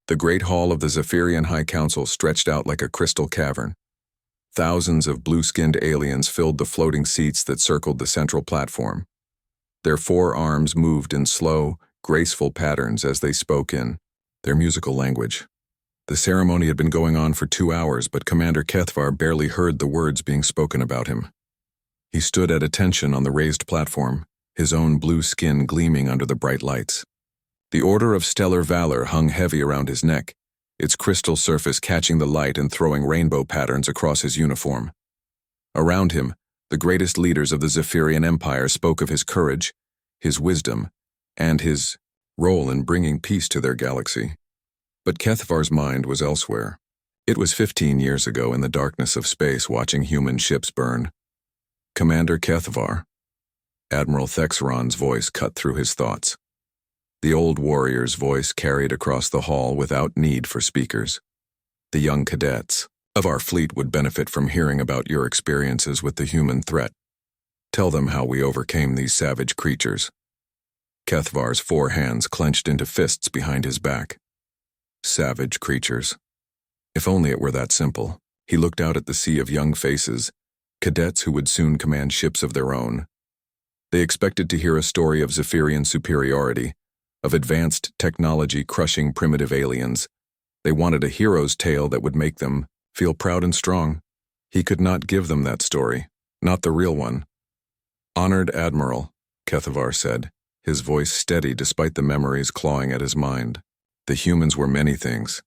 The great hall of the Zephyrian High Council stretched out like a crystal cavern. Thousands of blue-skinned aliens filled the floating seats that circled the central platform. Their four arms moved in slow, graceful patterns as they spoke in their musical language. The ceremony had been going on for 2 hours, but Commander Kethvar barely heard the words being spoken about him. He stood at attention on the raised platform, his own blue skin gleaming under the bright lights. The Order of Stellar Valor hung heavy around his neck, its crystal surface catching the light and throwing rainbow patterns across his uniform. Around him, the greatest leaders of the Zephyrian Empire spoke of his courage, his wisdom, and his role in bringing peace to their galaxy. But Kethvar's mind was elsewhere. It was 15 years ago in the darkness of space watching human ships burn. Commander Kethvar. Admiral Thexron's voice cut through his thoughts. The old warrior's voice carried across the hall without need for speakers. The young cadets of our fleet would benefit from hearing about your experiences with the human threat. Tell them how we overcame these savage creatures. Kethvar's 4 hands clenched into fists behind his back. Savage creatures. If only it were that simple. He looked out at the sea of young faces, cadets who would soon command ships of their own. They expected to hear a story of Zephyrian superiority, of advanced technology crushing primitive aliens. They wanted a hero's tale that would make them feel proud and strong. He could not give them that story, not the real one. Honored Admiral, Kethvar said, his voice steady despite the memories clawing at his mind. The humans were many things,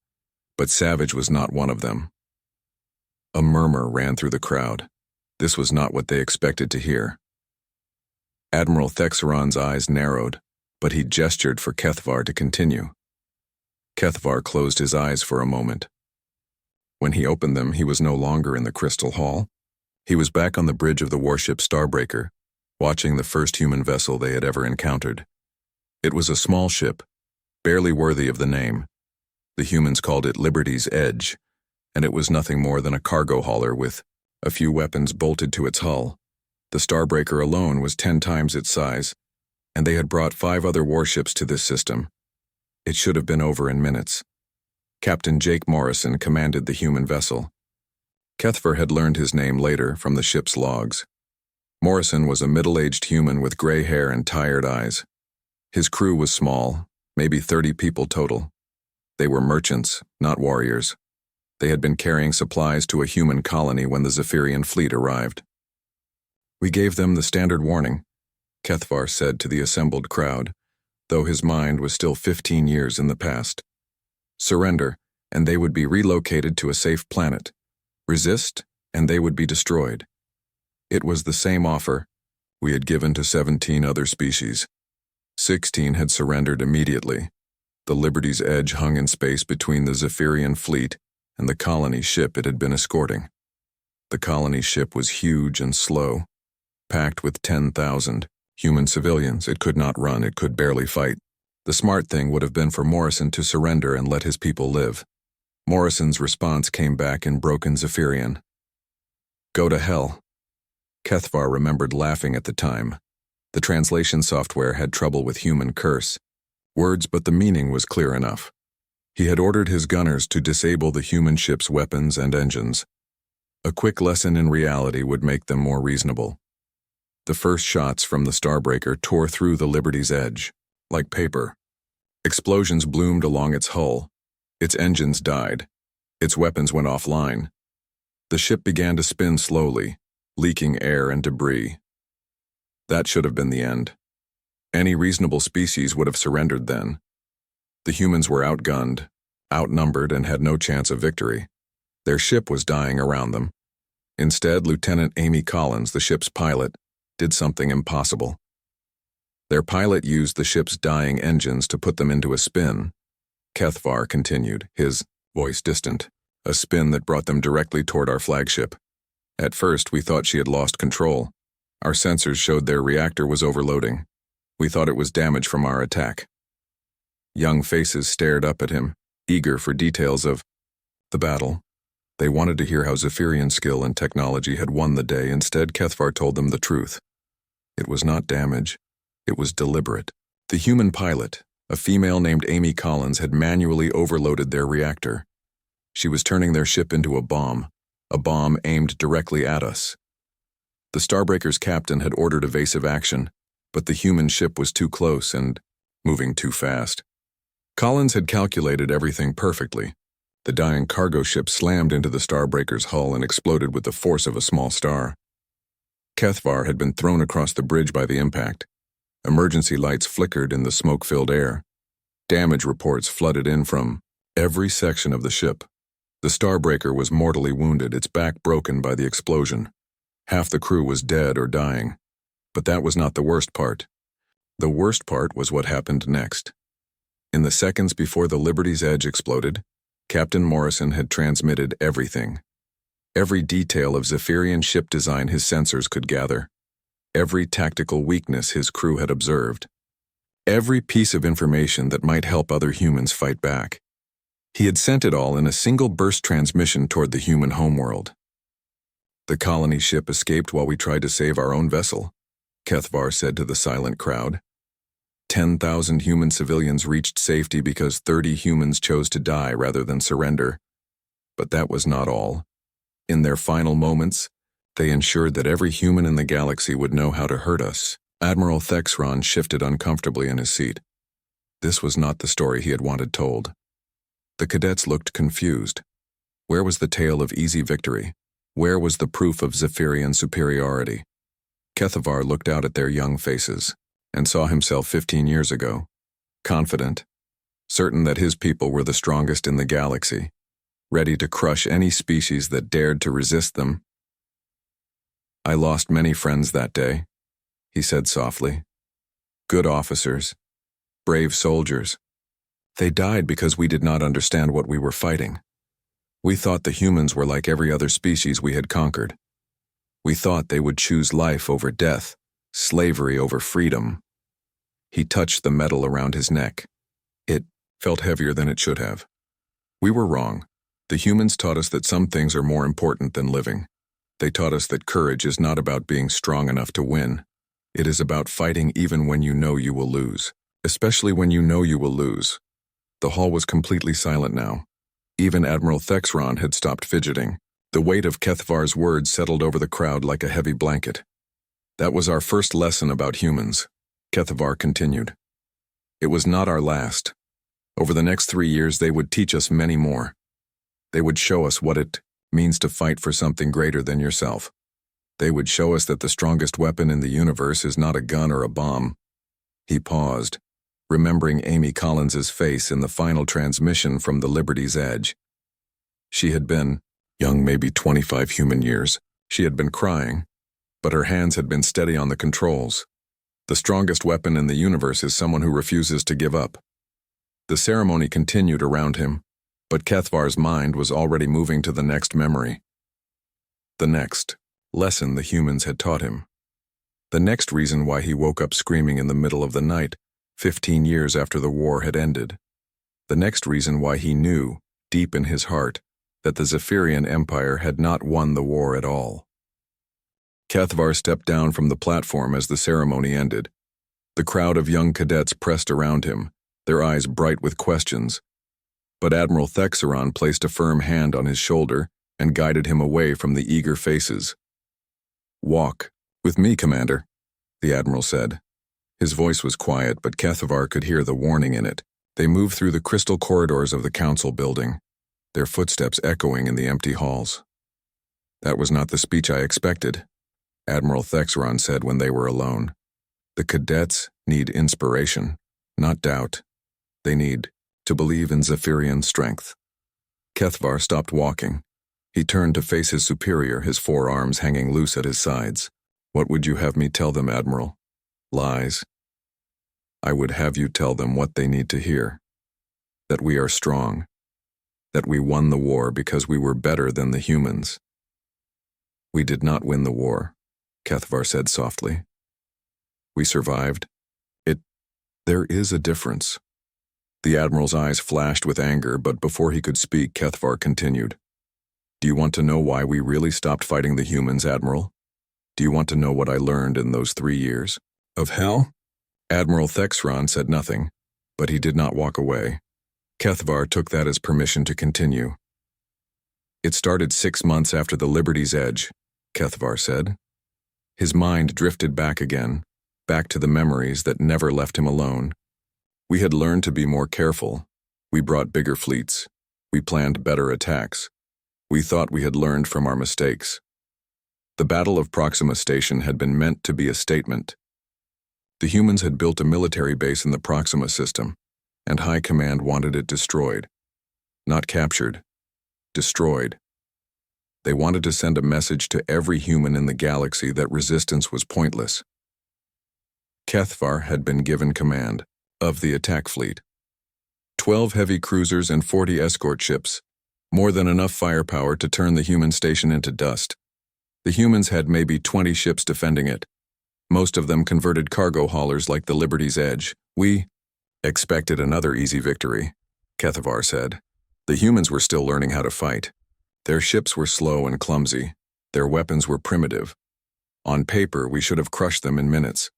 but savage was not one of them. A murmur ran through the crowd. This was not what they expected to hear. Admiral Thexron's eyes narrowed, but he gestured for Kethvar to continue. Kethvar closed his eyes for a moment. When he opened them, he was no longer in the Crystal Hall. He was back on the bridge of the warship Starbreaker, watching the first human vessel they had ever encountered. It was a small ship, barely worthy of the name. The humans called it Liberty's Edge, and it was nothing more than a cargo hauler with a few weapons bolted to its hull. The Starbreaker alone was 10 times its size, and they had brought 5 other warships to this system. It should have been over in minutes. Captain Jake Morrison commanded the human vessel. Kethvar had learned his name later from the ship's logs. Morrison was a middle-aged human with gray hair and tired eyes. His crew was small, maybe 30 people total. They were merchants, not warriors. They had been carrying supplies to a human colony when the Zephyrian fleet arrived. We gave them the standard warning, Kethvar said to the assembled crowd, though his mind was still 15 years in the past. Surrender, and they would be relocated to a safe planet. Resist, and they would be destroyed. It was the same offer we had given to 17 other species. 16 had surrendered immediately. The Liberty's Edge hung in space between the Zephyrian fleet and the colony ship it had been escorting. The colony ship was huge and slow, packed with 10,000 human civilians. It could not run, it could barely fight. The smart thing would have been for Morrison to surrender and let his people live. Morrison's response came back in broken Zephyrian. Go to hell. Kethvar remembered laughing at the time. The translation software had trouble with human curse words, but the meaning was clear enough. He had ordered his gunners to disable the human ship's weapons and engines. A quick lesson in reality would make them more reasonable. The first shots from the Starbreaker tore through the Liberty's Edge, like paper. Explosions bloomed along its hull. Its engines died. Its weapons went offline. The ship began to spin slowly, leaking air and debris. That should have been the end. Any reasonable species would have surrendered then. The humans were outgunned, outnumbered, and had no chance of victory. Their ship was dying around them. Instead, Lieutenant Amy Collins, the ship's pilot, did something impossible. Their pilot used the ship's dying engines to put them into a spin. Kethvar continued, his voice distant, a spin that brought them directly toward our flagship. At first, we thought she had lost control. Our sensors showed their reactor was overloading. We thought it was damage from our attack. Young faces stared up at him, eager for details of the battle. They wanted to hear how Zephyrian skill and technology had won the day. Instead, Kethvar told them the truth. It was not damage. It was deliberate. The human pilot, A female named Amy Collins had manually overloaded their reactor. She was turning their ship into a bomb aimed directly at us. The Starbreaker's captain had ordered evasive action, but the human ship was too close and moving too fast. Collins had calculated everything perfectly. The dying cargo ship slammed into the Starbreaker's hull and exploded with the force of a small star. HFY had been thrown across the bridge by the impact. Emergency lights flickered in the smoke-filled air. Damage reports flooded in from every section of the ship. The Starbreaker was mortally wounded, its back broken by the explosion. Half the crew was dead or dying. But that was not the worst part. The worst part was what happened next. In the seconds before the Liberty's Edge exploded, Captain Morrison had transmitted everything. Every detail of Zephyrian ship design his sensors could gather. Every tactical weakness his crew had observed. Every piece of information that might help other humans fight back. He had sent it all in a single burst transmission toward the human homeworld. The colony ship escaped while we tried to save our own vessel, HFY said to the silent crowd. 10,000 human civilians reached safety because 30 humans chose to die rather than surrender. But that was not all. In their final moments, they ensured that every human in the galaxy would know how to hurt us. Admiral Thexron shifted uncomfortably in his seat. This was not the story he had wanted told. The cadets looked confused. Where was the tale of easy victory? Where was the proof of Zephyrian superiority? HFY looked out at their young faces and saw himself 15 years ago, confident, certain that his people were the strongest in the galaxy, ready to crush any species that dared to resist them. I lost many friends that day, he said softly. Good officers, brave soldiers. They died because we did not understand what we were fighting. We thought the humans were like every other species we had conquered. We thought they would choose life over death, slavery over freedom. He touched the metal around his neck. It felt heavier than it should have. We were wrong. The humans taught us that some things are more important than living. They taught us that courage is not about being strong enough to win. It is about fighting even when you know you will lose, especially when you know you will lose. The hall was completely silent now. Even Admiral Thexron had stopped fidgeting. The weight of HFY's words settled over the crowd like a heavy blanket. That was our first lesson about humans, HFY continued. It was not our last. Over the next 3 years, they would teach us many more. They would show us what it means to fight for something greater than yourself. They would show us that the strongest weapon in the universe is not a gun or a bomb. He paused, remembering Amy Collins's face in the final transmission from the Liberty's Edge. She had been young, maybe 25 human years. She had been crying, but her hands had been steady on the controls. The strongest weapon in the universe is someone who refuses to give up. The ceremony continued around him, but HFY's mind was already moving to the next memory. The next lesson the humans had taught him. The next reason why he woke up screaming in the middle of the night, 15 years after the war had ended. The next reason why he knew, deep in his heart, that the Zephyrian Empire had not won the war at all. HFY stepped down from the platform as the ceremony ended. The crowd of young cadets pressed around him, their eyes bright with questions. But Admiral Thexron placed a firm hand on his shoulder and guided him away from the eager faces. "Walk with me, Commander," the Admiral said. His voice was quiet, but HFY could hear the warning in it. They moved through the crystal corridors of the council building, their footsteps echoing in the empty halls. "That was not the speech I expected," Admiral Thexron said when they were alone. "The cadets need inspiration, not doubt. They need to believe in Zephyrian strength." HFY stopped walking. He turned to face his superior, his forearms hanging loose at his sides. "What would you have me tell them, Admiral? Lies? I would have you tell them what they need to hear. That we are strong. That we won the war because we were better than the humans." "We did not win the war," HFY said softly. "We survived. There is a difference." The Admiral's eyes flashed with anger, but before he could speak, HFY continued. "Do you want to know why we really stopped fighting the humans, Admiral? Do you want to know what I learned in those 3 years of hell?" Admiral Thexron said nothing, But he did not walk away. Kethvar took that as permission to continue. It started 6 months after the Liberty's Edge, Kethvar said. His mind drifted back again, back to the memories that never left him alone. We had learned to be more careful. We brought bigger fleets. We planned better attacks. We thought we had learned from our mistakes. The Battle of Proxima Station had been meant to be a statement. The humans had built a military base in the Proxima system, and High Command wanted it destroyed. Not captured. Destroyed. They wanted to send a message to every human in the galaxy that resistance was pointless. Kethvar had been given command of the attack fleet. 12 heavy cruisers and 40 escort ships, more than enough firepower to turn the human station into dust. The humans had maybe 20 ships defending it, most of them converted cargo haulers like the Liberty's Edge. We expected another easy victory, Kethvar said. The humans were still learning how to fight. Their ships were slow and clumsy. Their weapons were primitive. On paper, we should have crushed them in minutes.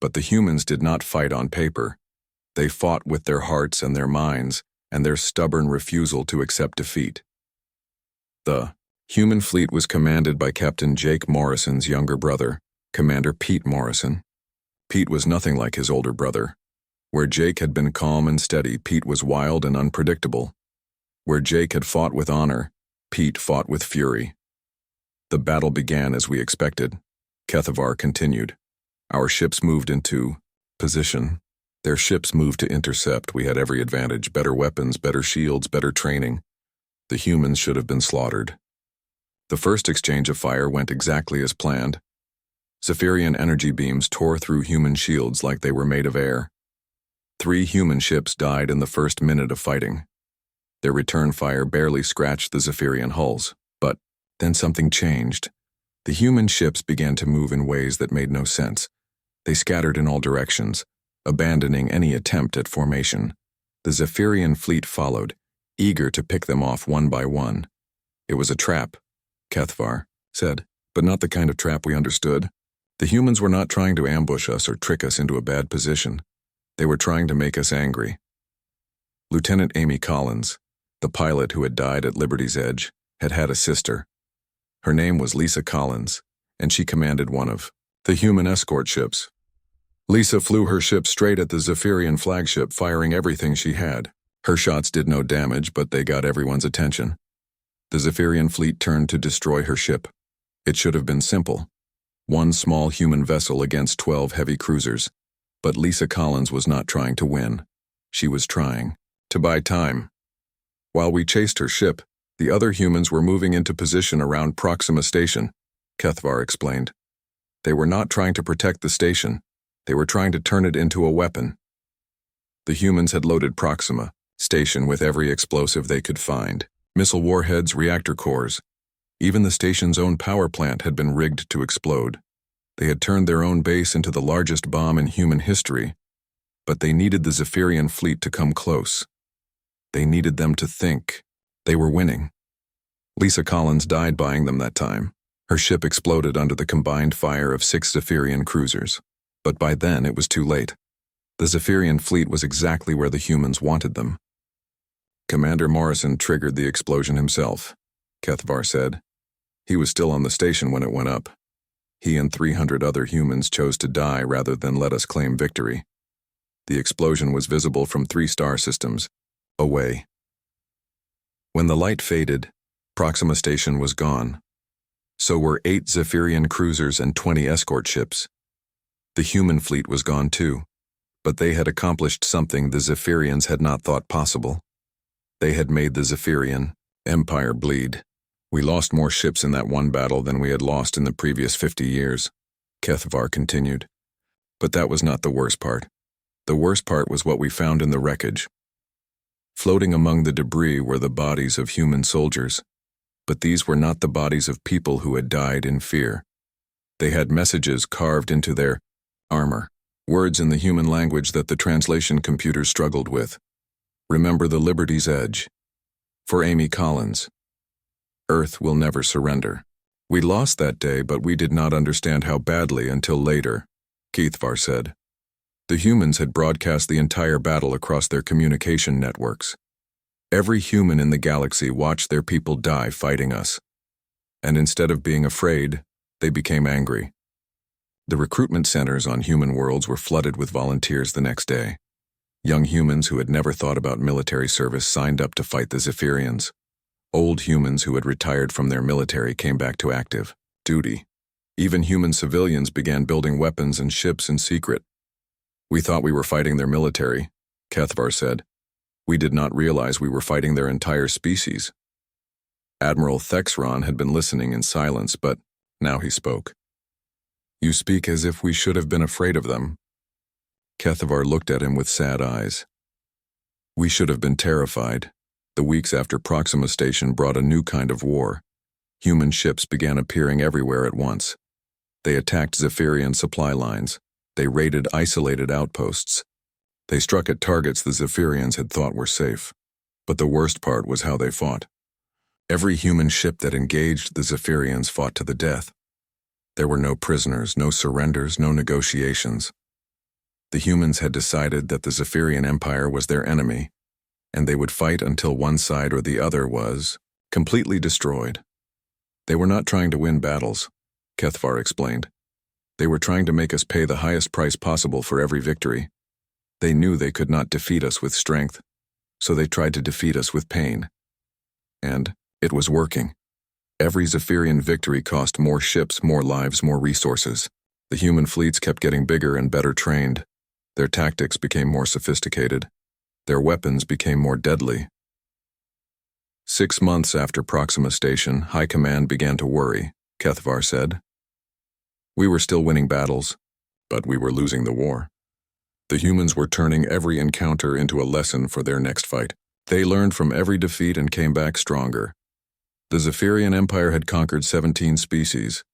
But the humans did not fight on paper. They fought with their hearts and their minds, and their stubborn refusal to accept defeat. The human fleet was commanded by Captain Jake Morrison's younger brother, Commander Pete Morrison. Pete was nothing like his older brother. Where Jake had been calm and steady, Pete was wild and unpredictable. Where Jake had fought with honor, Pete fought with fury. The battle began as we expected. Kethvar continued. Our ships moved into position. Their ships moved to intercept. We had every advantage, better weapons, better shields, better training. The humans should have been slaughtered. The first exchange of fire went exactly as planned. Zephyrian energy beams tore through human shields like they were made of air. 3 human ships died in the first minute of fighting. Their return fire barely scratched the Zephyrian hulls, but then something changed. The human ships began to move in ways that made no sense. They scattered in all directions, abandoning any attempt at formation. The Zephyrian fleet followed, eager to pick them off one by one. It was a trap, Kethvar said, but not the kind of trap we understood. The humans were not trying to ambush us or trick us into a bad position. They were trying to make us angry. Lieutenant Amy Collins, the pilot who had died at Liberty's Edge, had had a sister. Her name was Lisa Collins, and she commanded one of the human escort ships. Lisa flew her ship straight at the Zephyrian flagship, firing everything she had. Her shots did no damage, but they got everyone's attention. The Zephyrian fleet turned to destroy her ship. It should have been simple. 1 small human vessel against 12 heavy cruisers. But Lisa Collins was not trying to win. She was trying to buy time. While we chased her ship, the other humans were moving into position around Proxima Station, Kethvar explained. They were not trying to protect the station. They were trying to turn it into a weapon. The humans had loaded Proxima Station with every explosive they could find. Missile warheads, reactor cores. Even the station's own power plant had been rigged to explode. They had turned their own base into the largest bomb in human history, but they needed the Zephyrian fleet to come close. They needed them to think. They were winning. Lisa Collins died buying them that time. Her ship exploded under the combined fire of 6 Zephyrian cruisers, but by then it was too late. The Zephyrian fleet was exactly where the humans wanted them. Commander Morrison triggered the explosion himself, Kethvar said. He was still on the station when it went up. He and 300 other humans chose to die rather than let us claim victory. The explosion was visible from 3 star systems away. When the light faded, Proxima Station was gone. So were 8 Zephyrian cruisers and 20 escort ships. The human fleet was gone too, but they had accomplished something the Zephyrians had not thought possible. They had made the Zephyrian Empire bleed. We lost more ships in that one battle than we had lost in the previous 50 years, Kethvar continued. But that was not the worst part. The worst part was what we found in the wreckage. Floating among the debris were the bodies of human soldiers, but these were not the bodies of people who had died in fear. They had messages carved into their armor, words in the human language that the translation computers struggled with. Remember the Liberty's Edge. For Amy Collins. Earth will never surrender. We lost that day, but we did not understand how badly until later, Kethvar said. The humans had broadcast the entire battle across their communication networks. Every human in the galaxy watched their people die fighting us. And instead of being afraid, they became angry. The recruitment centers on human worlds were flooded with volunteers the next day. Young humans who had never thought about military service signed up to fight the Zephyrians. Old humans who had retired from their military came back to active duty. Even human civilians began building weapons and ships in secret. "We thought we were fighting their military," Kethvar said. "We did not realize we were fighting their entire species." Admiral Thexron had been listening in silence, but now he spoke. "You speak as if we should have been afraid of them." Kethvar looked at him with sad eyes. "We should have been terrified. The weeks after Proxima Station brought a new kind of war. Human ships began appearing everywhere at once. They attacked Zephyrian supply lines. They raided isolated outposts. They struck at targets the Zephyrians had thought were safe. But the worst part was how they fought. Every human ship that engaged the Zephyrians fought to the death. There were no prisoners, no surrenders, no negotiations. The humans had decided that the Zephyrian Empire was their enemy, and they would fight until one side or the other was completely destroyed. They were not trying to win battles, Kethvar explained. They were trying to make us pay the highest price possible for every victory. They knew they could not defeat us with strength, so they tried to defeat us with pain. And it was working. Every Zephyrian victory cost more ships, more lives, more resources. The human fleets kept getting bigger and better trained. Their tactics became more sophisticated. Their weapons became more deadly. 6 months after Proxima Station, High Command began to worry, Kethvar said. We were still winning battles, but we were losing the war. The humans were turning every encounter into a lesson for their next fight. They learned from every defeat and came back stronger. The Zephyrian Empire had conquered 17 species.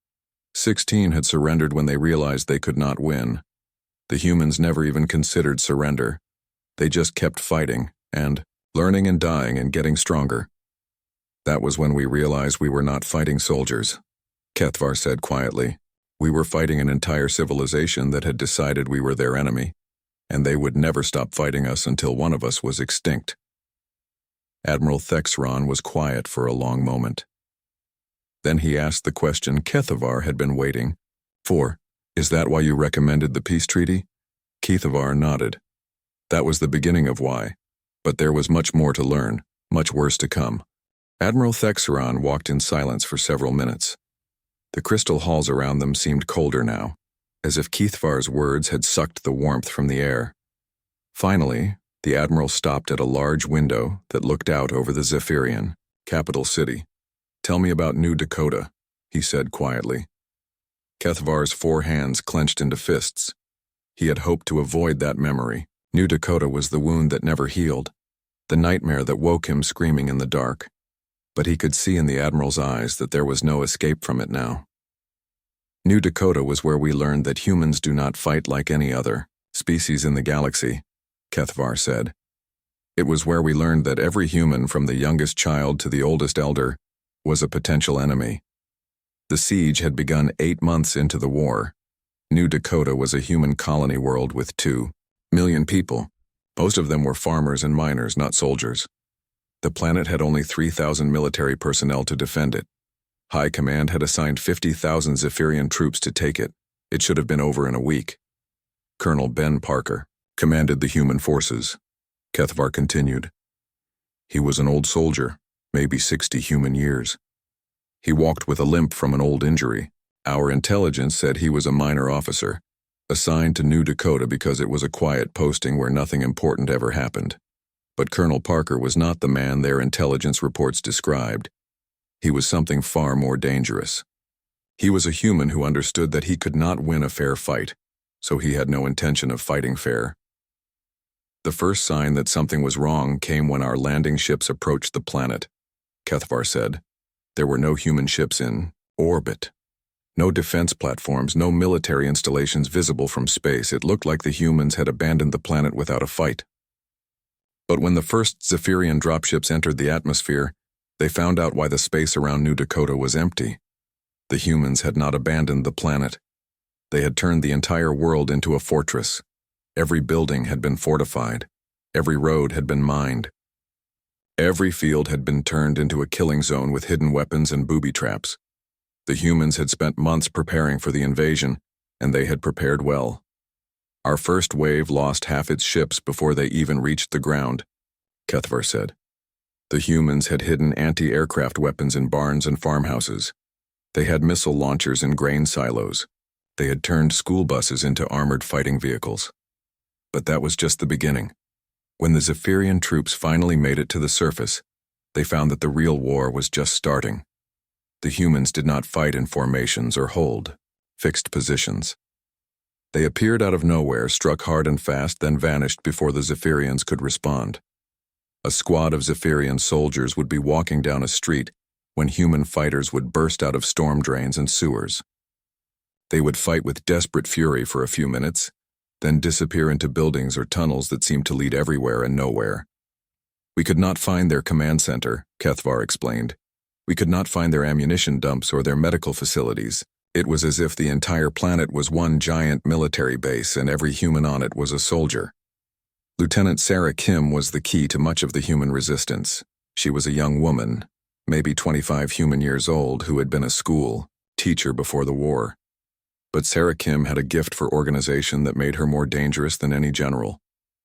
16 had surrendered when they realized they could not win. The humans never even considered surrender. They just kept fighting and learning and dying and getting stronger. That was when we realized we were not fighting soldiers, Kethvar said quietly. We were fighting an entire civilization that had decided we were their enemy, and they would never stop fighting us until one of us was extinct. Admiral Thexron was quiet for a long moment. Then he asked the question Kethvar had been waiting for. Is that why you recommended the peace treaty? Kethvar nodded. That was the beginning of why, but there was much more to learn, much worse to come. Admiral Thexron walked in silence for several minutes. The crystal halls around them seemed colder now, as if Kethvar's words had sucked the warmth from the air. Finally, the Admiral stopped at a large window that looked out over the Zephyrian capital city. Tell me about New Dakota, he said quietly. Kethvar's 4 hands clenched into fists. He had hoped to avoid that memory. New Dakota was the wound that never healed, the nightmare that woke him screaming in the dark. But he could see in the Admiral's eyes that there was no escape from it now. New Dakota was where we learned that humans do not fight like any other species in the galaxy, Kethvar said. It was where we learned that every human, from the youngest child to the oldest elder, was a potential enemy. The siege had begun 8 months into the war. New Dakota was a human colony world with 2 million people. Most of them were farmers and miners, not soldiers. The planet had only 3,000 military personnel to defend it. High Command had assigned 50,000 Zephyrian troops to take it. It should have been over in a week. Colonel Ben Parker commanded the human forces. Kethvar continued. He was an old soldier, maybe 60 human years. He walked with a limp from an old injury. Our intelligence said he was a minor officer, assigned to New Dakota because it was a quiet posting where nothing important ever happened. But Colonel Parker was not the man their intelligence reports described. He was something far more dangerous. He was a human who understood that he could not win a fair fight, so he had no intention of fighting fair. The first sign that something was wrong came when our landing ships approached the planet, Kethvar said. There were no human ships in orbit. No defense platforms, no military installations visible from space. It looked like the humans had abandoned the planet without a fight. But when the first Zephyrian dropships entered the atmosphere, they found out why the space around New Dakota was empty. The humans had not abandoned the planet. They had turned the entire world into a fortress. Every building had been fortified. Every road had been mined. Every field had been turned into a killing zone with hidden weapons and booby traps. The humans had spent months preparing for the invasion, and they had prepared well. Our first wave lost half its ships before they even reached the ground, Kethvar said. The humans had hidden anti-aircraft weapons in barns and farmhouses. They had missile launchers in grain silos. They had turned school buses into armored fighting vehicles. But that was just the beginning. When the Zephyrian troops finally made it to the surface, they found that the real war was just starting. The humans did not fight in formations or hold fixed positions. They appeared out of nowhere, struck hard and fast, then vanished before the Zephyrians could respond. A squad of Zephyrian soldiers would be walking down a street when human fighters would burst out of storm drains and sewers. They would fight with desperate fury for a few minutes, then disappear into buildings or tunnels that seemed to lead everywhere and nowhere. We could not find their command center, Kethvar explained. We could not find their ammunition dumps or their medical facilities. It was as if the entire planet was one giant military base and every human on it was a soldier. Lieutenant Sarah Kim was the key to much of the human resistance. She was a young woman, maybe 25 human years old, who had been a school teacher before the war. But Sarah Kim had a gift for organization that made her more dangerous than any general.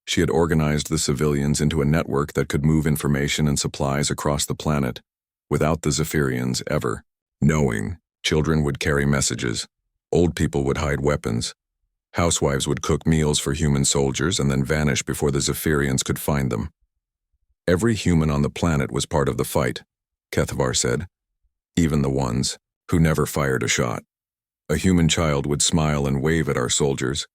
She had organized the civilians into a network that could move information and supplies across the planet, without the Zephyrians ever knowing. Children would carry messages. Old people would hide weapons. Housewives would cook meals for human soldiers and then vanish before the Zephyrians could find them. Every human on the planet was part of the fight, Kethvar said, even the ones who never fired a shot. A human child would smile and wave at our soldiers,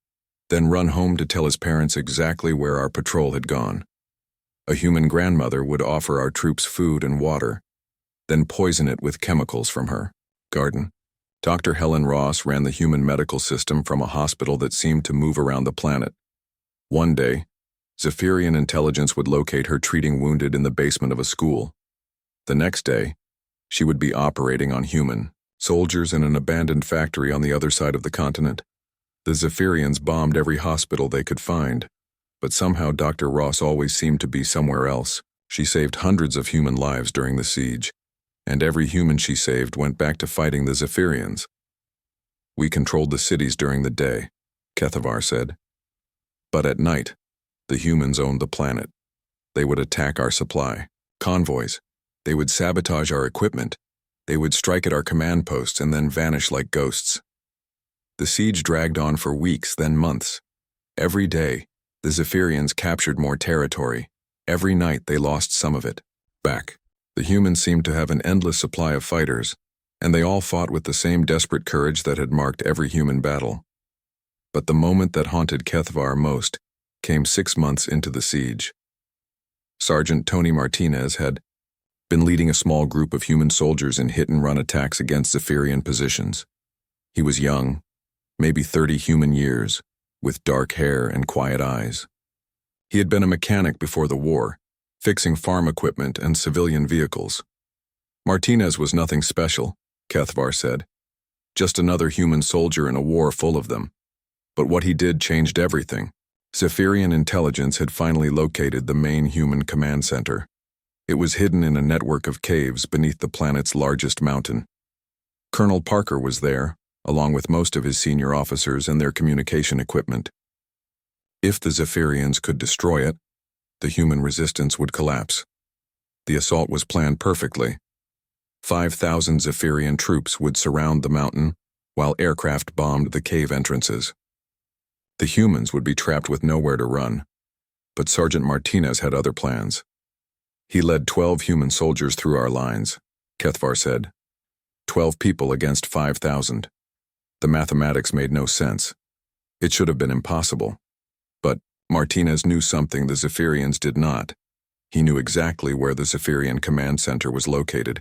then run home to tell his parents exactly where our patrol had gone. A human grandmother would offer our troops food and water, then poison it with chemicals from her garden. Dr. Helen Ross ran the human medical system from a hospital that seemed to move around the planet. One day, Zephyrian intelligence would locate her treating wounded in the basement of a school. The next day, she would be operating on human soldiers in an abandoned factory on the other side of the continent. The Zephyrians bombed every hospital they could find, but somehow Dr. Ross always seemed to be somewhere else. She saved hundreds of human lives during the siege, and every human she saved went back to fighting the Zephyrians. We controlled the cities during the day, Kethvar said. But at night, the humans owned the planet. They would attack our supply convoys. They would sabotage our equipment. They would strike at our command posts and then vanish like ghosts. The siege dragged on for weeks, then months. Every day, the Zephyrians captured more territory. Every night they lost some of it back. The humans seemed to have an endless supply of fighters, and they all fought with the same desperate courage that had marked every human battle. But the moment that haunted Kethvar most came 6 months into the siege. Sergeant Tony Martinez had been leading a small group of human soldiers in hit-and-run attacks against Zephyrian positions. He was young, maybe 30 human years, with dark hair and quiet eyes. He had been a mechanic before the war, fixing farm equipment and civilian vehicles. Martinez was nothing special, Kethvar said. Just another human soldier in a war full of them. But what he did changed everything. Zephyrian intelligence had finally located the main human command center. It was hidden in a network of caves beneath the planet's largest mountain. Colonel Parker was there, along with most of his senior officers and their communication equipment. If the Zephyrians could destroy it, the human resistance would collapse. The assault was planned perfectly. 5,000 Zephyrian troops would surround the mountain, while aircraft bombed the cave entrances. The humans would be trapped with nowhere to run, but Sergeant Martinez had other plans. He led 12 human soldiers through our lines, Kethvar said. 12 people against 5,000. The mathematics made no sense. It should have been impossible. But Martinez knew something the Zephyrians did not. He knew exactly where the Zephyrian command center was located,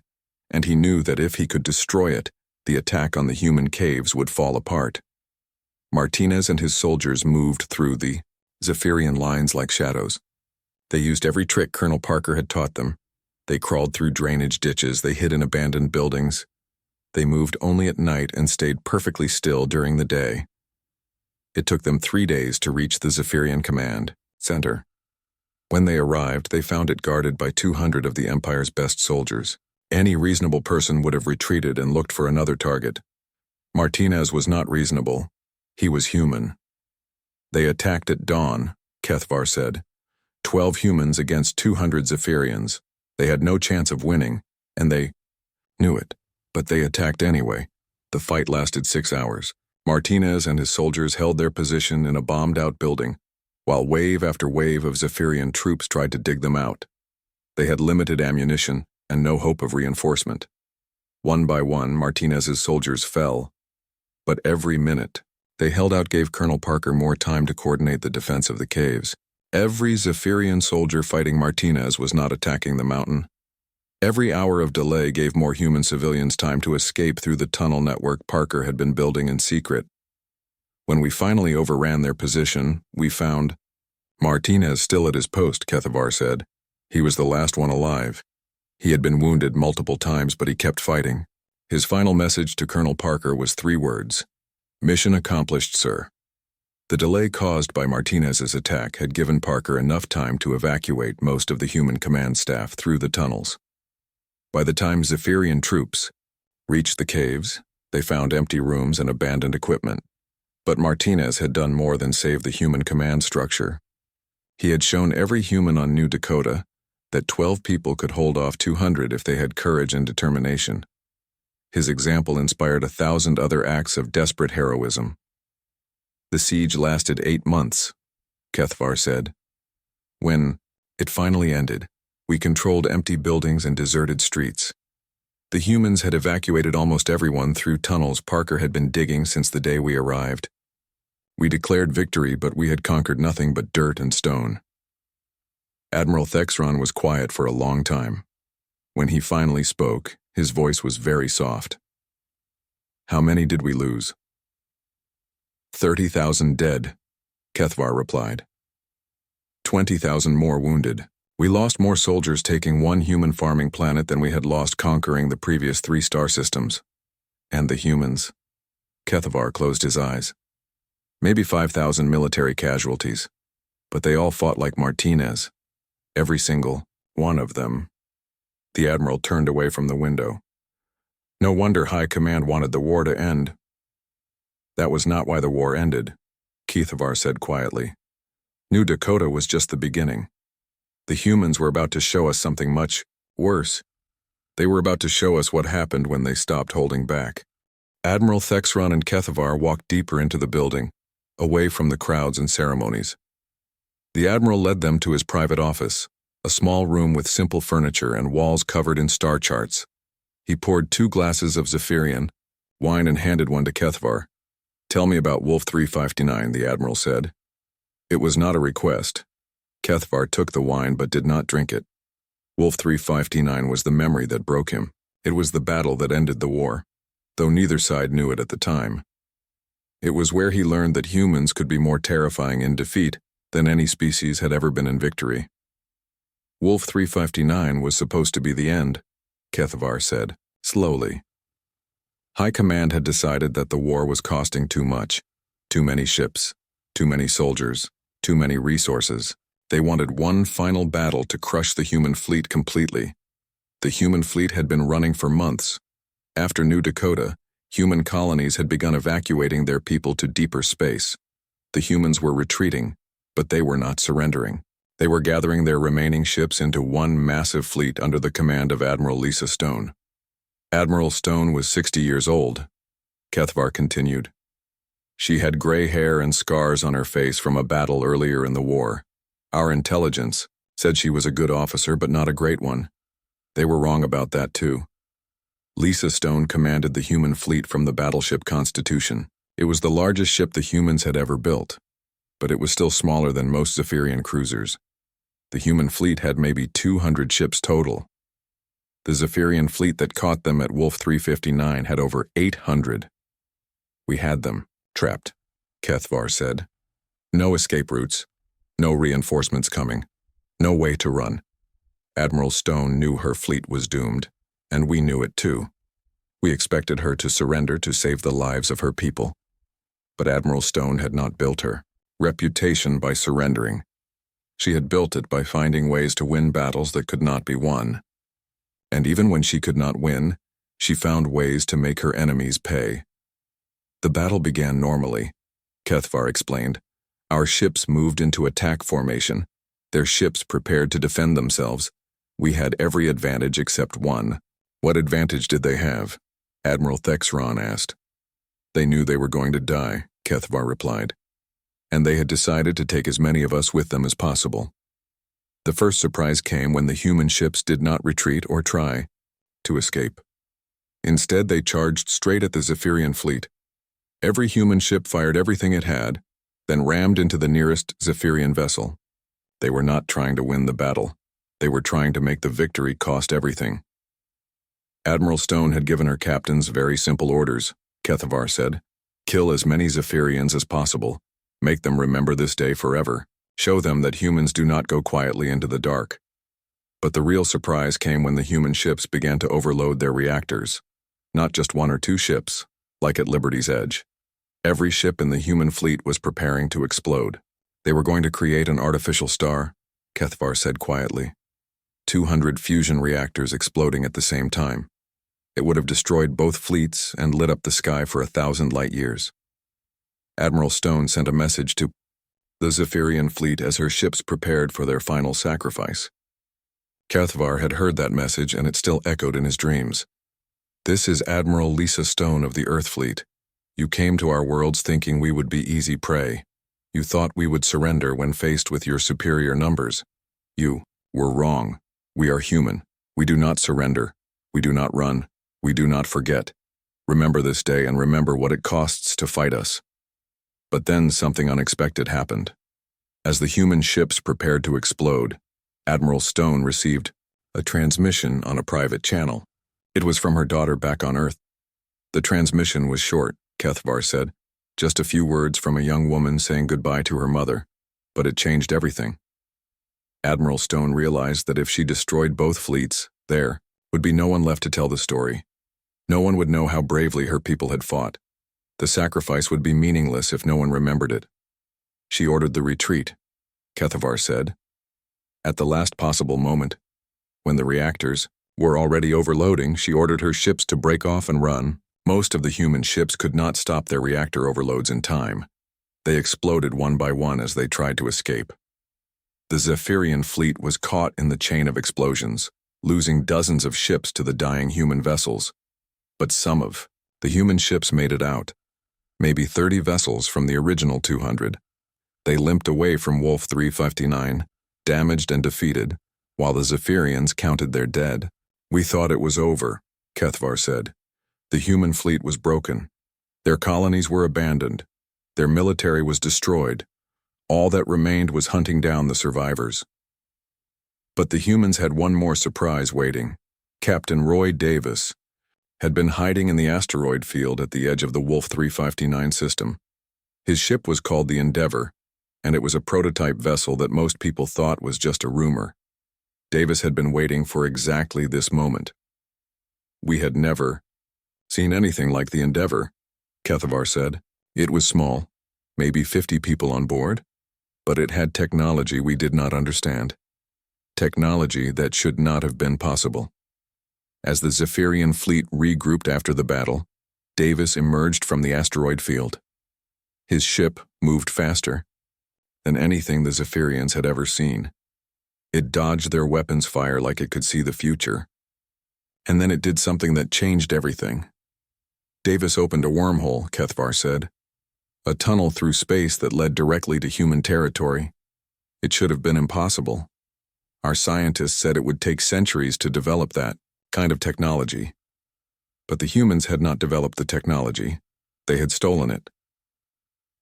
and he knew that if he could destroy it, the attack on the human caves would fall apart. Martinez and his soldiers moved through the Zephyrian lines like shadows. They used every trick Colonel Parker had taught them. They crawled through drainage ditches, they hid in abandoned buildings. They moved only at night and stayed perfectly still during the day. It took them 3 days to reach the Zephyrian Command Center. When they arrived, they found it guarded by 200 of the Empire's best soldiers. Any reasonable person would have retreated and looked for another target. Martinez was not reasonable. He was human. They attacked at dawn, Kethvar said. 12 humans against 200 Zephyrians. They had no chance of winning, and they knew it. But they attacked anyway. The fight lasted 6 hours. Martinez and his soldiers held their position in a bombed-out building, while wave after wave of Zephyrian troops tried to dig them out. They had limited ammunition and no hope of reinforcement. One by one, Martinez's soldiers fell. But every minute they held out gave Colonel Parker more time to coordinate the defense of the caves. Every Zephyrian soldier fighting Martinez was not attacking the mountain. Every hour of delay gave more human civilians time to escape through the tunnel network Parker had been building in secret. When we finally overran their position, we found Martinez still at his post, Kethvar said. He was the last one alive. He had been wounded multiple times, but he kept fighting. His final message to Colonel Parker was 3 words. Mission accomplished, sir. The delay caused by Martinez's attack had given Parker enough time to evacuate most of the human command staff through the tunnels. By the time Zephyrian troops reached the caves, they found empty rooms and abandoned equipment. But Martinez had done more than save the human command structure. He had shown every human on New Dakota that 12 people could hold off 200 if they had courage and determination. His example inspired 1,000 other acts of desperate heroism. The siege lasted 8 months, Kethvar said. When it finally ended, we controlled empty buildings and deserted streets. The humans had evacuated almost everyone through tunnels Parker had been digging since the day we arrived. We declared victory, but we had conquered nothing but dirt and stone. Admiral Thexron was quiet for a long time. When he finally spoke, his voice was very soft. How many did we lose? 30,000 dead, Kethvar replied. 20,000 more wounded. We lost more soldiers taking one human farming planet than we had lost conquering the previous 3 star systems. And the humans. Kethvar closed his eyes. Maybe 5,000 military casualties. But they all fought like Martinez. Every single one of them. The Admiral turned away from the window. No wonder High Command wanted the war to end. That was not why the war ended, Kethvar said quietly. New Dakota was just the beginning. The humans were about to show us something much worse. They were about to show us what happened when they stopped holding back. Admiral Thexron and Kethvar walked deeper into the building, away from the crowds and ceremonies. The Admiral led them to his private office, a small room with simple furniture and walls covered in star charts. He poured 2 glasses of Zephyrian wine and handed one to Kethvar. Tell me about Wolf 359, the Admiral said. It was not a request. Kethvar took the wine but did not drink it. Wolf 359 was the memory that broke him. It was the battle that ended the war, though neither side knew it at the time. It was where he learned that humans could be more terrifying in defeat than any species had ever been in victory. Wolf 359 was supposed to be the end, Kethvar said, slowly. High Command had decided that the war was costing too much. Too many ships, too many soldiers, too many resources. They wanted one final battle to crush the human fleet completely. The human fleet had been running for months. After New Dakota, human colonies had begun evacuating their people to deeper space. The humans were retreating, but they were not surrendering. They were gathering their remaining ships into one massive fleet under the command of Admiral Lisa Stone. Admiral Stone was 60 years old, Kethvar continued. She had gray hair and scars on her face from a battle earlier in the war. Our intelligence said she was a good officer, but not a great one. They were wrong about that too. Lisa Stone commanded the human fleet from the battleship Constitution. It was the largest ship the humans had ever built, but it was still smaller than most Zephyrian cruisers. The human fleet had maybe 200 ships total. The Zephyrian fleet that caught them at Wolf 359 had over 800. We had them trapped, Kethvar said. No escape routes. No reinforcements coming. No way to run. Admiral Stone knew her fleet was doomed, and we knew it too. We expected her to surrender to save the lives of her people. But Admiral Stone had not built her reputation by surrendering. She had built it by finding ways to win battles that could not be won. And even when she could not win, she found ways to make her enemies pay. The battle began normally, Kethvar explained. Our ships moved into attack formation. Their ships prepared to defend themselves. We had every advantage except one. What advantage did they have? Admiral Thexron asked. They knew they were going to die, Kethvar replied. And they had decided to take as many of us with them as possible. The first surprise came when the human ships did not retreat or try to escape. Instead, they charged straight at the Zephyrian fleet. Every human ship fired everything it had, then rammed into the nearest Zephyrian vessel. They were not trying to win the battle. They were trying to make the victory cost everything. Admiral Stone had given her captains very simple orders, Kethvar said. Kill as many Zephyrians as possible. Make them remember this day forever. Show them that humans do not go quietly into the dark. But the real surprise came when the human ships began to overload their reactors. Not just one or two ships, like at Liberty's Edge. Every ship in the human fleet was preparing to explode. They were going to create an artificial star, Kethvar said quietly. 200 fusion reactors exploding at the same time. It would have destroyed both fleets and lit up the sky for 1,000 light years. Admiral Stone sent a message to the Zephyrian fleet as her ships prepared for their final sacrifice. Kethvar had heard that message and it still echoed in his dreams. This is Admiral Lisa Stone of the Earth Fleet. You came to our worlds thinking we would be easy prey. You thought we would surrender when faced with your superior numbers. You were wrong. We are human. We do not surrender. We do not run. We do not forget. Remember this day and remember what it costs to fight us. But then something unexpected happened. As the human ships prepared to explode, Admiral Stone received a transmission on a private channel. It was from her daughter back on Earth. The transmission was short, Kethvar said, just a few words from a young woman saying goodbye to her mother, but it changed everything. Admiral Stone realized that if she destroyed both fleets, there would be no one left to tell the story. No one would know how bravely her people had fought. The sacrifice would be meaningless if no one remembered it. She ordered the retreat, Kethvar said. At the last possible moment, when the reactors were already overloading, she ordered her ships to break off and run. Most of the human ships could not stop their reactor overloads in time. They exploded one by one as they tried to escape. The Zephyrian fleet was caught in the chain of explosions, losing dozens of ships to the dying human vessels. But some of the human ships made it out. Maybe 30 vessels from the original 200. They limped away from Wolf 359, damaged and defeated, while the Zephyrians counted their dead. We thought it was over, Kethvar said. The human fleet was broken. Their colonies were abandoned. Their military was destroyed. All that remained was hunting down the survivors. But the humans had one more surprise waiting. Captain Roy Davis had been hiding in the asteroid field at the edge of the Wolf 359 system. His ship was called the Endeavor, and it was a prototype vessel that most people thought was just a rumor. Davis had been waiting for exactly this moment. We had never seen anything like the Endeavor, Kethvar said. It was small, maybe 50 people on board, but it had technology we did not understand. Technology that should not have been possible. As the Zephyrian fleet regrouped after the battle, Davis emerged from the asteroid field. His ship moved faster than anything the Zephyrians had ever seen. It dodged their weapons fire like it could see the future. And then it did something that changed everything. Davis opened a wormhole, Kethvar said. A tunnel through space that led directly to human territory. It should have been impossible. Our scientists said it would take centuries to develop that kind of technology. But the humans had not developed the technology. They had stolen it.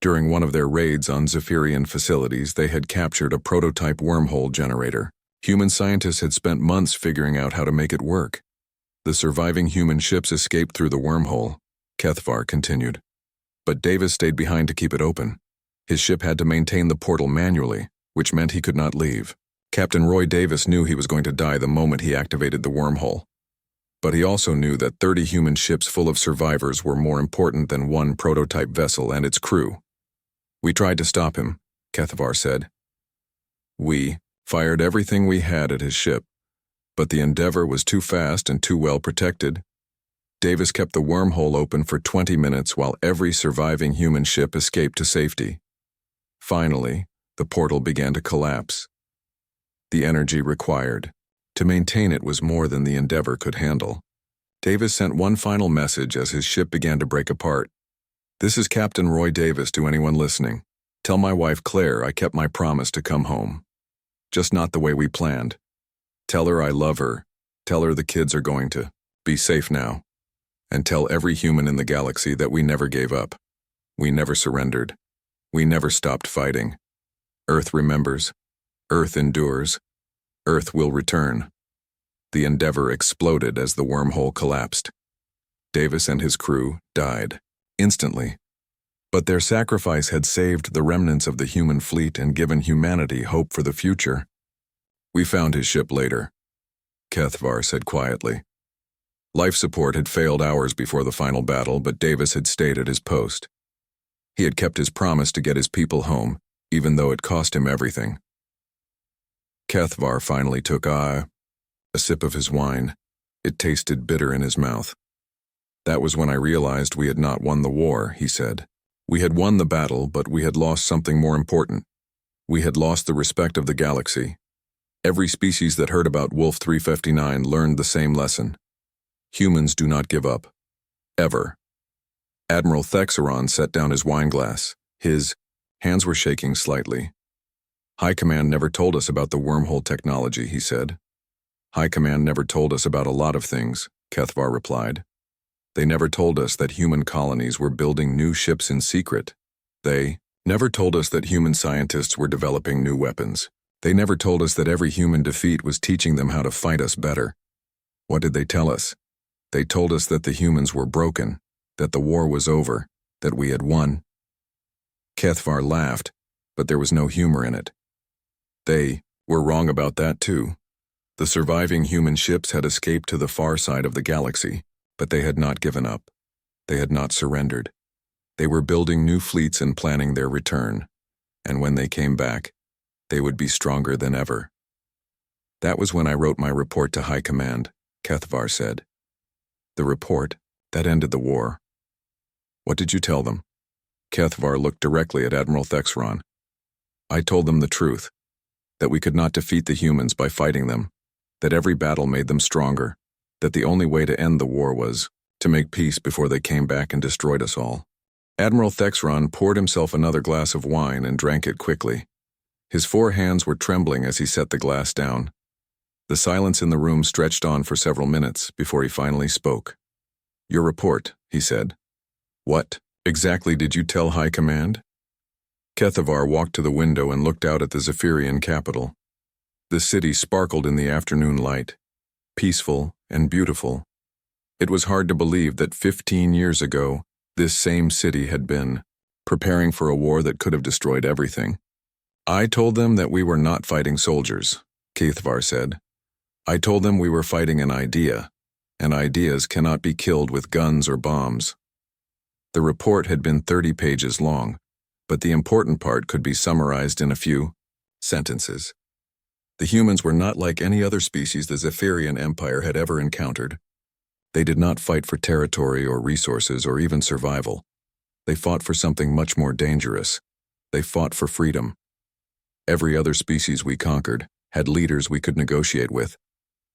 During one of their raids on Zephyrian facilities, they had captured a prototype wormhole generator. Human scientists had spent months figuring out how to make it work. The surviving human ships escaped through the wormhole, Kethvar continued. But Davis stayed behind to keep it open. His ship had to maintain the portal manually, which meant he could not leave. Captain Roy Davis knew he was going to die the moment he activated the wormhole. But he also knew that 30 human ships full of survivors were more important than one prototype vessel and its crew. We tried to stop him, Kethavar said. We fired everything we had at his ship, but the Endeavor was too fast and too well protected. Davis kept the wormhole open for 20 minutes while every surviving human ship escaped to safety. Finally, the portal began to collapse. The energy required to maintain it was more than the Endeavor could handle. Davis sent one final message as his ship began to break apart. "This is Captain Roy Davis to anyone listening. Tell my wife Claire I kept my promise to come home. Just not the way we planned. Tell her I love her. Tell her the kids are going to be safe now. And tell every human in the galaxy that we never gave up. We never surrendered. We never stopped fighting. Earth remembers. Earth endures. Earth will return." The Endeavor exploded as the wormhole collapsed. Davis and his crew died instantly. But their sacrifice had saved the remnants of the human fleet and given humanity hope for the future. "We found his ship later," Kethavar said quietly. Life support had failed hours before the final battle, but Davis had stayed at his post. He had kept his promise to get his people home, even though it cost him everything. Kethavar finally took a sip of his wine. It tasted bitter in his mouth. "That was when I realized we had not won the war," he said. "We had won the battle, but we had lost something more important. We had lost the respect of the galaxy. Every species that heard about Wolf 359 learned the same lesson. Humans do not give up. Ever." Admiral Thexeron set down his wineglass. His hands were shaking slightly. "High Command never told us about the wormhole technology," he said. "High Command never told us about a lot of things," Kethavar replied. "They never told us that human colonies were building new ships in secret. They never told us that human scientists were developing new weapons. They never told us that every human defeat was teaching them how to fight us better. What did they tell us? They told us that the humans were broken, that the war was over, that we had won." Kethavar laughed, but there was no humor in it. "They were wrong about that too. The surviving human ships had escaped to the far side of the galaxy, but they had not given up. They had not surrendered. They were building new fleets and planning their return, and when they came back, they would be stronger than ever." "That was when I wrote my report to High Command," Kethavar said. "The report that ended the war. What did you tell them?" Kethavar looked directly at Admiral Thexeron. "I told them the truth, that we could not defeat the humans by fighting them, that every battle made them stronger, that the only way to end the war was to make peace before they came back and destroyed us all." Admiral Thexeron poured himself another glass of wine and drank it quickly. His 4 hands were trembling as he set the glass down. The silence in the room stretched on for several minutes before he finally spoke. "Your report," he said. "What exactly did you tell High Command?" Kethavar walked to the window and looked out at the Zephyrian capital. The city sparkled in the afternoon light, peaceful and beautiful. It was hard to believe that 15 years ago, this same city had been preparing for a war that could have destroyed everything. "I told them that we were not fighting soldiers," Kethavar said. "I told them we were fighting an idea, and ideas cannot be killed with guns or bombs." The report had been 30 pages long, but the important part could be summarized in a few sentences. The humans were not like any other species the Zephyrian Empire had ever encountered. They did not fight for territory or resources or even survival. They fought for something much more dangerous. They fought for freedom. Every other species we conquered had leaders we could negotiate with,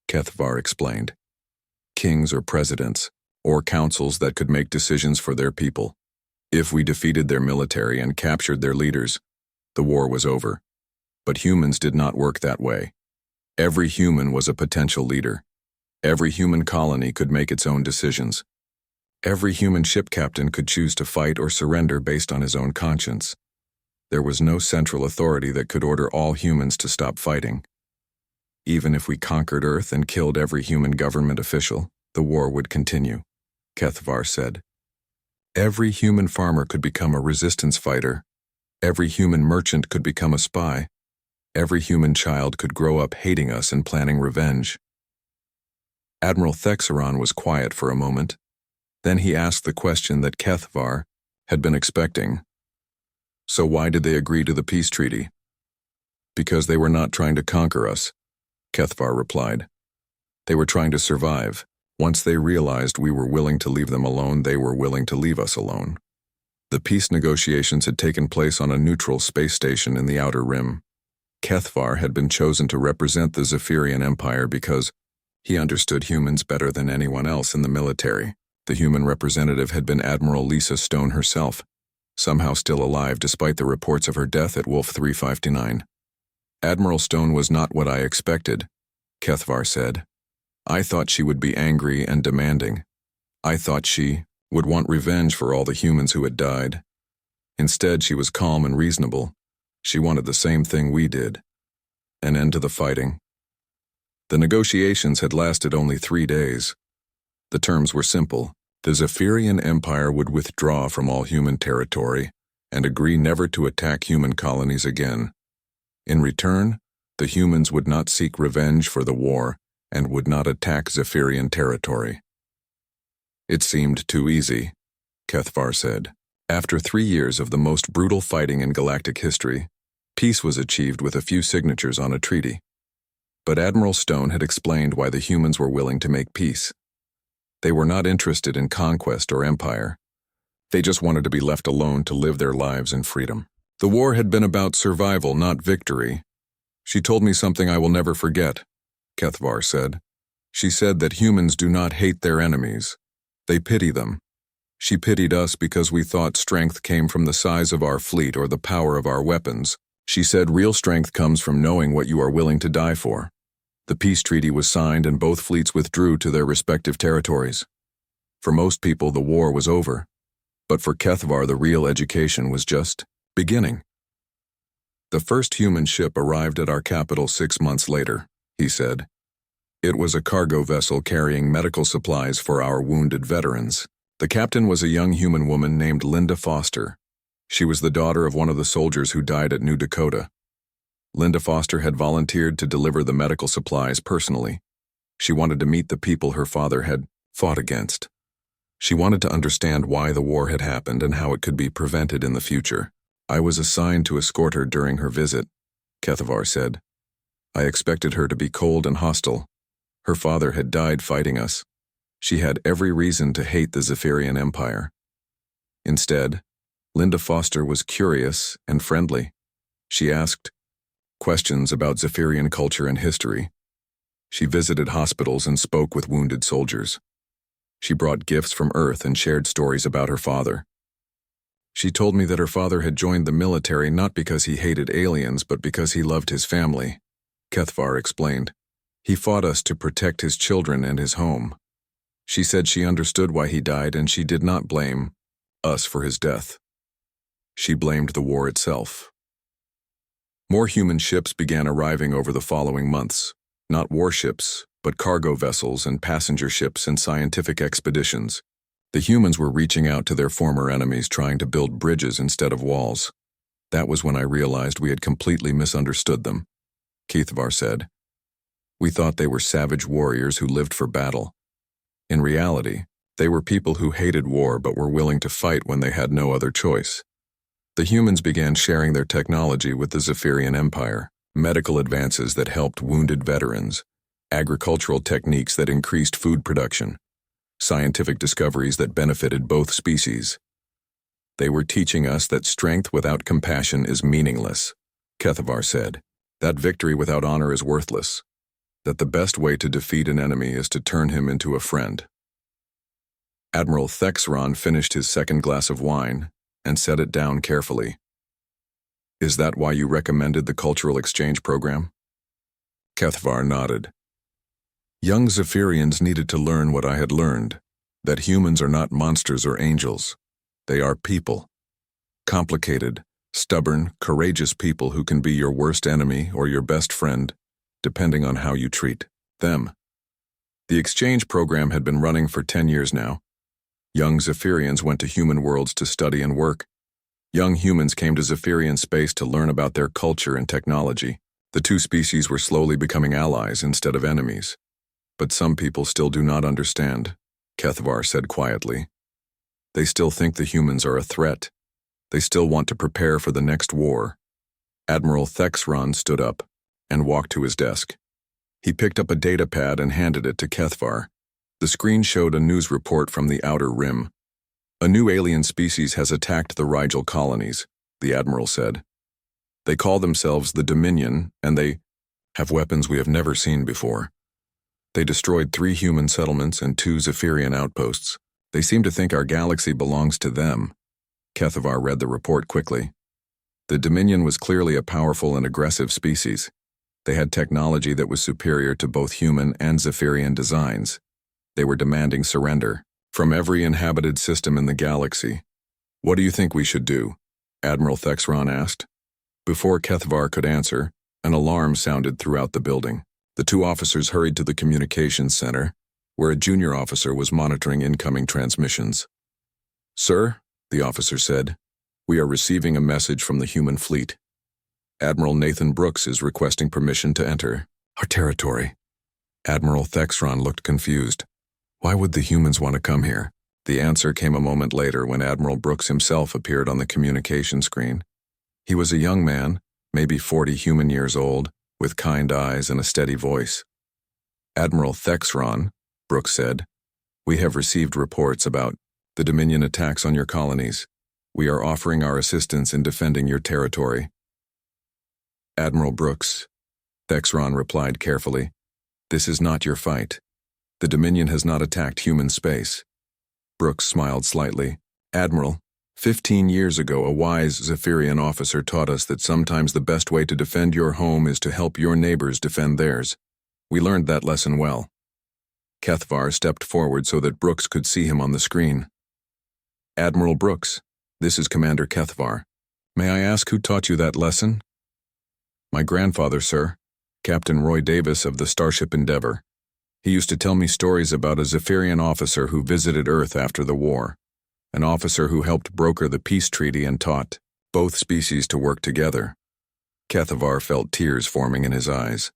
Kethavar explained. Kings or presidents, or councils that could make decisions for their people. If we defeated their military and captured their leaders, the war was over. But humans did not work that way. Every human was a potential leader. Every human colony could make its own decisions. Every human ship captain could choose to fight or surrender based on his own conscience. There was no central authority that could order all humans to stop fighting. Even if we conquered Earth and killed every human government official, the war would continue, Kethavar said. Every human farmer could become a resistance fighter. Every human merchant could become a spy. Every human child could grow up hating us and planning revenge. Admiral Thexeron was quiet for a moment. Then he asked the question that Kethvar had been expecting. So why did they agree to the peace treaty? Because they were not trying to conquer us, Kethvar replied. They were trying to survive. Once they realized we were willing to leave them alone, they were willing to leave us alone. The peace negotiations had taken place on a neutral space station in the Outer Rim. Kethvar had been chosen to represent the Zephyrian Empire because he understood humans better than anyone else in the military. The human representative had been Admiral Lisa Stone herself, somehow still alive despite the reports of her death at Wolf 359. Admiral Stone was not what I expected, Kethvar said. I thought she would be angry and demanding. I thought she would want revenge for all the humans who had died. Instead, she was calm and reasonable. She wanted the same thing we did. An end to the fighting. The negotiations had lasted only 3 days. The terms were simple. The Zephyrian Empire would withdraw from all human territory and agree never to attack human colonies again. In return, the humans would not seek revenge for the war and would not attack Zephyrian territory. It seemed too easy, Kethvar said. After 3 years of the most brutal fighting in galactic history, peace was achieved with a few signatures on a treaty. But Admiral Stone had explained why the humans were willing to make peace. They were not interested in conquest or empire. They just wanted to be left alone to live their lives in freedom. The war had been about survival, not victory. She told me something I will never forget, Kethvar said. She said that humans do not hate their enemies. They pity them. She pitied us because we thought strength came from the size of our fleet or the power of our weapons. She said real strength comes from knowing what you are willing to die for. The peace treaty was signed and both fleets withdrew to their respective territories. For most people, the war was over. But for Kethvar, the real education was just beginning. The first human ship arrived at our capital 6 months later, he said. It was a cargo vessel carrying medical supplies for our wounded veterans. The captain was a young human woman named Linda Foster. She was the daughter of one of the soldiers who died at New Dakota. Linda Foster had volunteered to deliver the medical supplies personally. She wanted to meet the people her father had fought against. She wanted to understand why the war had happened and how it could be prevented in the future. I was assigned to escort her during her visit, Kethvar said. I expected her to be cold and hostile. Her father had died fighting us. She had every reason to hate the Zephyrian Empire. Instead, Linda Foster was curious and friendly. She asked questions about Zephyrian culture and history. She visited hospitals and spoke with wounded soldiers. She brought gifts from Earth and shared stories about her father. She told me that her father had joined the military not because he hated aliens, but because he loved his family, Kethvar explained. He fought us to protect his children and his home. She said she understood why he died and she did not blame us for his death. She blamed the war itself. More human ships began arriving over the following months, not warships, but cargo vessels and passenger ships and scientific expeditions. The humans were reaching out to their former enemies, trying to build bridges instead of walls. That was when I realized we had completely misunderstood them, Kethvar said. We thought they were savage warriors who lived for battle. In reality, they were people who hated war but were willing to fight when they had no other choice. The humans began sharing their technology with the Zephyrian Empire, medical advances that helped wounded veterans, agricultural techniques that increased food production, scientific discoveries that benefited both species. They were teaching us that strength without compassion is meaningless, Kethvar said, that victory without honor is worthless, that the best way to defeat an enemy is to turn him into a friend. Admiral Thexeron finished his second glass of wine and set it down carefully. Is that why you recommended the cultural exchange program? Kethvar nodded. Young Zephyrians needed to learn what I had learned, that humans are not monsters or angels. They are people. Complicated, stubborn, courageous people who can be your worst enemy or your best friend, depending on how you treat them. The exchange program had been running for 10 years now. Young Zephyrians went to human worlds to study and work. Young humans came to Zephyrian space to learn about their culture and technology. The two species were slowly becoming allies instead of enemies. But some people still do not understand, Kethvar said quietly. They still think the humans are a threat. They still want to prepare for the next war. Admiral Thexron stood up and walked to his desk. He picked up a data pad and handed it to Kethvar. The screen showed a news report from the Outer Rim. A new alien species has attacked the Rigel colonies, the Admiral said. They call themselves the Dominion, and they have weapons we have never seen before. They destroyed 3 human settlements and 2 Zephyrian outposts. They seem to think our galaxy belongs to them. Kethvar read the report quickly. The Dominion was clearly a powerful and aggressive species. They had technology that was superior to both human and Zephyrian designs. They were demanding surrender from every inhabited system in the galaxy. What do you think we should do? Admiral Thexron asked. Before Kethvar could answer, an alarm sounded throughout the building. The 2 officers hurried to the communications center, where a junior officer was monitoring incoming transmissions. Sir, the officer said, we are receiving a message from the human fleet. Admiral Nathan Brooks is requesting permission to enter our territory. Admiral Thexron looked confused. Why would the humans want to come here? The answer came a moment later when Admiral Brooks himself appeared on the communication screen. He was a young man, maybe 40 human years old, with kind eyes and a steady voice. Admiral Thexron, Brooks said, we have received reports about the Dominion attacks on your colonies. We are offering our assistance in defending your territory. Admiral Brooks, Thexron replied carefully, this is not your fight. The Dominion has not attacked human space. Brooks smiled slightly. Admiral, 15 years ago a wise Zephyrian officer taught us that sometimes the best way to defend your home is to help your neighbors defend theirs. We learned that lesson well. Kethvar stepped forward so that Brooks could see him on the screen. Admiral Brooks, this is Commander Kethvar. May I ask who taught you that lesson? My grandfather, sir, Captain Roy Davis of the Starship Endeavor. He used to tell me stories about a Zephyrian officer who visited Earth after the war, an officer who helped broker the peace treaty and taught both species to work together. Kethvar felt tears forming in his eyes.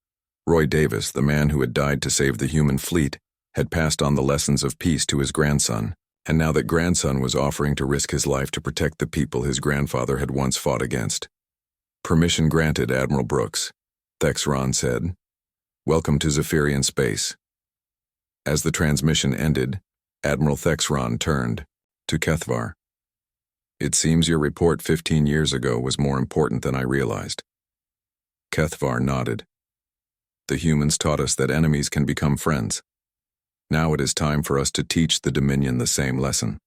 Roy Davis, the man who had died to save the human fleet, had passed on the lessons of peace to his grandson, and now that grandson was offering to risk his life to protect the people his grandfather had once fought against. Permission granted, Admiral Brooks, Thexron said. Welcome to Zephyrian space. As the transmission ended, Admiral Thexron turned to Kethvar. It seems your report 15 years ago was more important than I realized. Kethvar nodded. The humans taught us that enemies can become friends. Now it is time for us to teach the Dominion the same lesson.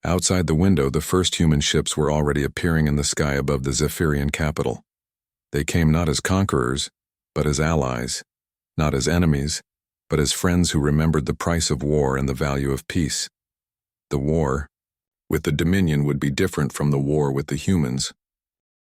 Outside the window, the first human ships were already appearing in the sky above the Zephyrian capital. They came not as conquerors, but as allies, not as enemies, but as friends who remembered the price of war and the value of peace. The war with the Dominion would be different from the war with the humans.